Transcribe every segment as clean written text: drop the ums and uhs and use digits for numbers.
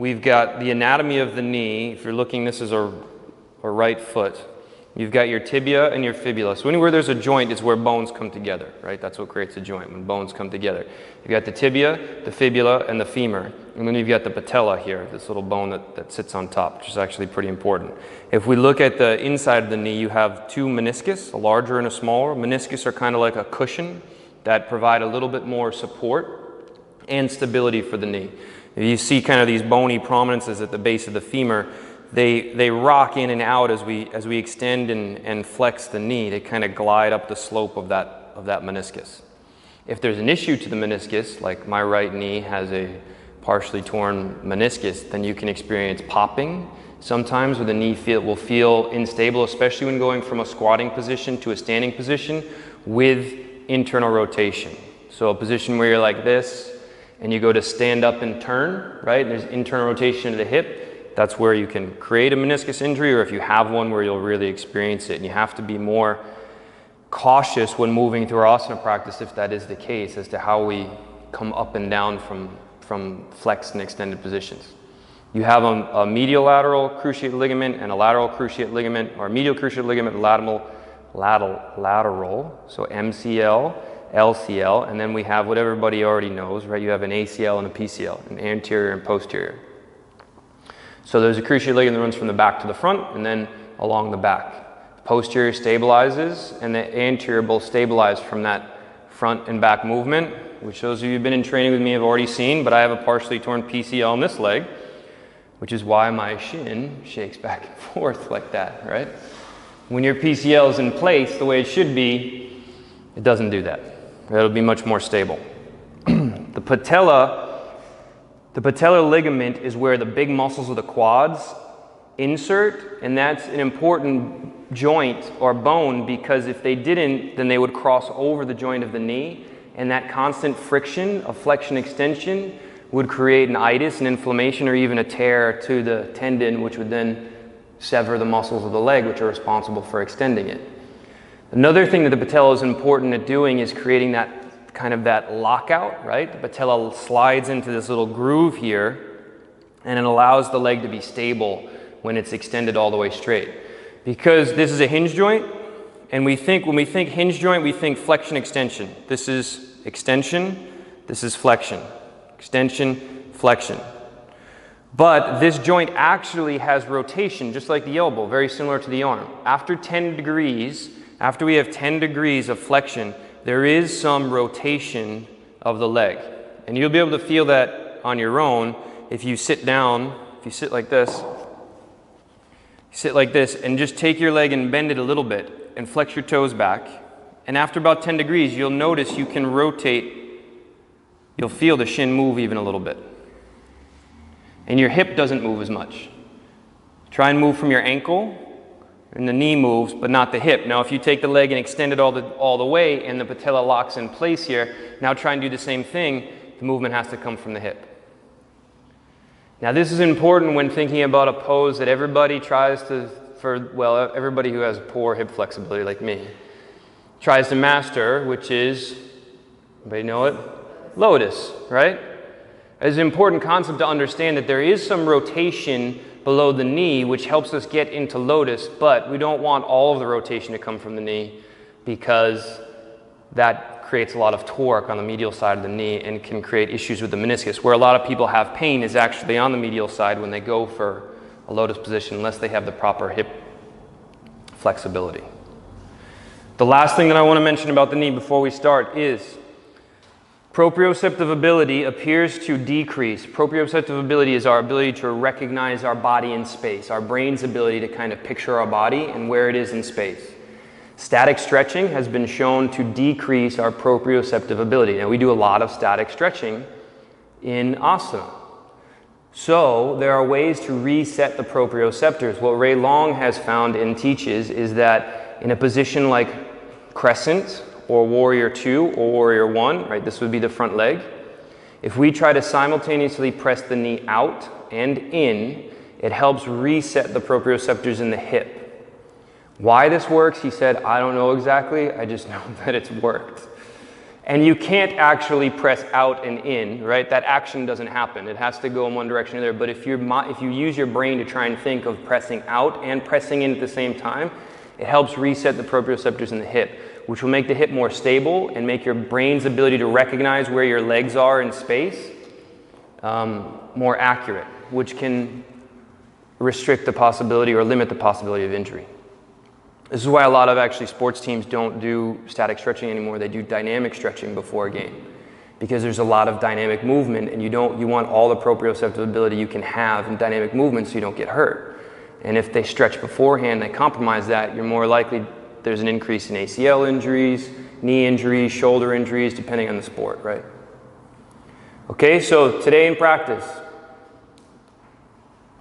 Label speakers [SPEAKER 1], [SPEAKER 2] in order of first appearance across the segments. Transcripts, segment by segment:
[SPEAKER 1] we've got the anatomy of the knee. If you're looking, this is a right foot. You've got your tibia and your fibula. So anywhere there's a joint is where bones come together, right? That's what creates a joint, when bones come together. You've got the tibia, the fibula, and the femur. And then you've got the patella here, this little bone that sits on top, which is actually pretty important. If we look at the inside of the knee, you have two meniscus, a larger and a smaller. Meniscus are kind of like a cushion that provide a little bit more support and stability for the knee. If you see kind of these bony prominences at the base of the femur, they rock in and out as we extend and flex the knee. They kind of glide up the slope of that meniscus. If there's an issue to the meniscus, like my right knee has a partially torn meniscus, then you can experience popping sometimes, where the knee will feel unstable, especially when going from a squatting position to a standing position with internal rotation. So a position where you're like this and you go to stand up and turn, right? And there's internal rotation of the hip. That's where you can create a meniscus injury, or if you have one, where you'll really experience it. And you have to be more cautious when moving through our asana practice, if that is the case, as to how we come up and down from flexed and extended positions. You have a medial lateral cruciate ligament and a lateral cruciate ligament, or medial cruciate ligament, lateral, so MCL, LCL, and then we have what everybody already knows, right? You have an ACL and a PCL, an anterior and posterior. So there's a cruciate ligament that runs from the back to the front and then along the back. The posterior stabilizes and the anterior both stabilize from that front and back movement, which those of you who've been in training with me have already seen, but I have a partially torn PCL in this leg, which is why my shin shakes back and forth like that, right? When your PCL is in place the way it should be, it doesn't do that. It'll be much more stable. The patellar ligament is where the big muscles of the quads insert, and that's an important joint or bone, because if they didn't, then they would cross over the joint of the knee, and that constant friction of flexion extension would create an itis, an inflammation, or even a tear to the tendon, which would then sever the muscles of the leg, which are responsible for extending it. Another thing that the patella is important at doing is creating that kind of that lockout, right? The patella slides into this little groove here, and it allows the leg to be stable when it's extended all the way straight. Because this is a hinge joint, and when we think hinge joint, we think flexion extension. This is extension, this is flexion. Extension, flexion. But this joint actually has rotation, just like the elbow, very similar to the arm. After we have 10 degrees of flexion, there is some rotation of the leg. And you'll be able to feel that on your own if you sit down, if you sit like this, and just take your leg and bend it a little bit and flex your toes back. And after about 10 degrees, you'll notice you can rotate, you'll feel the shin move even a little bit. And your hip doesn't move as much. Try and move from your ankle, and the knee moves, but not the hip. Now, if you take the leg and extend it all the way, and the patella locks in place here, now try and do the same thing. The movement has to come from the hip. Now, this is important when thinking about a pose that everybody tries to, everybody who has poor hip flexibility like me, tries to master, which is, anybody know it? Lotus, right? It's an important concept to understand that there is some rotation below the knee, which helps us get into lotus, but we don't want all of the rotation to come from the knee, because that creates a lot of torque on the medial side of the knee and can create issues with the meniscus. Where a lot of people have pain is actually on the medial side when they go for a lotus position, unless they have the proper hip flexibility. The last thing that I want to mention about the knee before we start is proprioceptive ability appears to decrease. Proprioceptive ability is our ability to recognize our body in space, our brain's ability to kind of picture our body and where it is in space. Static stretching has been shown to decrease our proprioceptive ability. Now, we do a lot of static stretching in asana. So there are ways to reset the proprioceptors. What Ray Long has found and teaches is that in a position like crescent, or warrior 2 or warrior 1, right? This would be the front leg. If we try to simultaneously press the knee out and in, it helps reset the proprioceptors in the hip. Why this works, he said, I don't know exactly, I just know that it's worked. And you can't actually press out and in, right? That action doesn't happen. It has to go in one direction or the other. But if you use your brain to try and think of pressing out and pressing in at the same time, it helps reset the proprioceptors in the hip, which will make the hip more stable and make your brain's ability to recognize where your legs are in space more accurate, which can restrict the possibility or limit the possibility of injury. This is why a lot of actually sports teams don't do static stretching anymore. They do dynamic stretching before a game, because there's a lot of dynamic movement, and you want all the proprioceptive ability you can have in dynamic movement so you don't get hurt. And if they stretch beforehand, they compromise that, you're more likely there's an increase in ACL injuries, knee injuries, shoulder injuries, depending on the sport, right? Okay, so today in practice,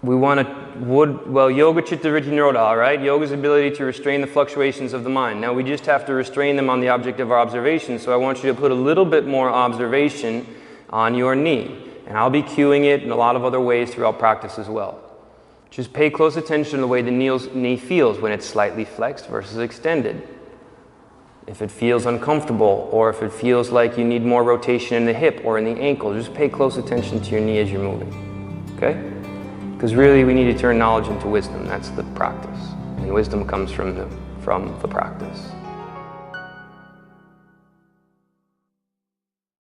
[SPEAKER 1] we want to, yoga chitta vritti nirodha, right? Yoga's ability to restrain the fluctuations of the mind. Now we just have to restrain them on the object of our observation, so I want you to put a little bit more observation on your knee. And I'll be cueing it in a lot of other ways throughout practice as well. Just pay close attention to the way the knee feels when it's slightly flexed versus extended. If it feels uncomfortable, or if it feels like you need more rotation in the hip or in the ankle, just pay close attention to your knee as you're moving, okay? Because really we need to turn knowledge into wisdom. That's the practice. And wisdom comes from the practice.